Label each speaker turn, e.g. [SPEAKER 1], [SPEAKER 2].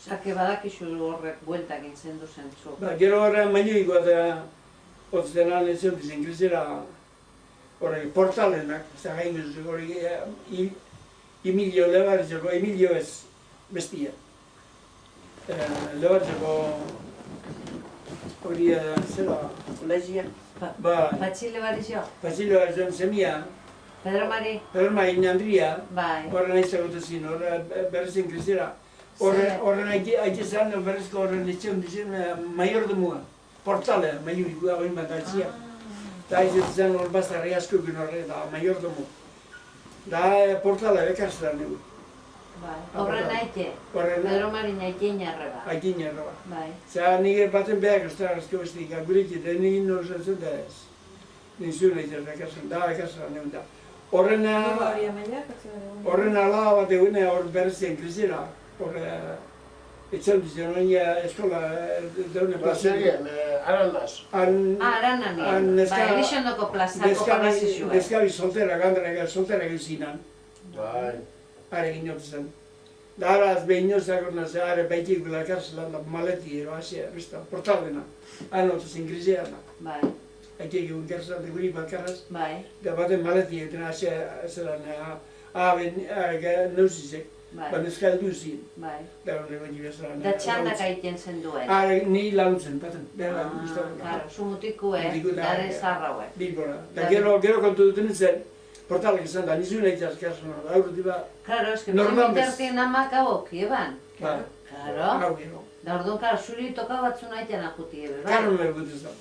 [SPEAKER 1] Zake badakizu horrek bueltak intzen du zentzu.
[SPEAKER 2] Gero horrean mainuiko eta otzenan ez zeu dizen grizera horrek portalenak, zagain guztu hori Emilio lebartzeko, Emilio ez bestia. Lebartzeko hori zela...
[SPEAKER 3] Bezia.
[SPEAKER 1] Patxile barizio?
[SPEAKER 2] Patxile barizioan semia.
[SPEAKER 1] Pedro Mari?
[SPEAKER 2] Pedro Mari Nandria.
[SPEAKER 1] Bai.
[SPEAKER 2] Horren aizagotu horren berrezen grizera. Horren aitezan berrezko horren etxeun dizen maiordemua. Portale, maiuriko hori bat altzia. Da aizetzen hor bastarri askokin horre, da maiordemu. Da portale bekarzetan dugu.
[SPEAKER 1] Horren aite? Pedro Mari aite inarreba.
[SPEAKER 2] Aite inarreba.
[SPEAKER 1] Bai.
[SPEAKER 2] Zera nire baten behar arazko bestik, gurekit, nire norzatzen da ez. Nizun aite bekarzetan, da bekarzetan dugu da. Horren ala bat egune hor berrezen krizera. Etxan dizen, oina eskola daune
[SPEAKER 3] plazerien, Aranaz.
[SPEAKER 1] Aranani, Elixondoko plazako plazizua.
[SPEAKER 2] Neskabi soltera, gandraga soltera gauzinan.
[SPEAKER 3] Bai.
[SPEAKER 2] Are ginotzen. Da araz behinozak ornaz, are baitik lakarzelan da maleti ero hasia, besta, portalena. Anotzen griseana.
[SPEAKER 1] Bai.
[SPEAKER 2] Aitek egun karzelan da guri bakarraz.
[SPEAKER 1] Bai.
[SPEAKER 2] Da baten maleti eten hasia, zelan, neuzizek. Baina eskaldu zin.
[SPEAKER 1] Bai.
[SPEAKER 2] Da horre baina bezala.
[SPEAKER 1] Da txanak aiten zen duen.
[SPEAKER 2] Ni launtzen, baten.
[SPEAKER 1] Karo, sumutikue, dare zarraue.
[SPEAKER 2] Bilbora. Da gero kontu duten zen, portalak izan da, nizun egin azkarzen hori, aurru diba...
[SPEAKER 1] Karo, eski bitartien amak hauok, eban.
[SPEAKER 2] Ba.
[SPEAKER 1] Karo. Da orduan, karo, zuri toka batzu nahitean akuti ebe, bai?
[SPEAKER 2] Karo nahi gutuz da.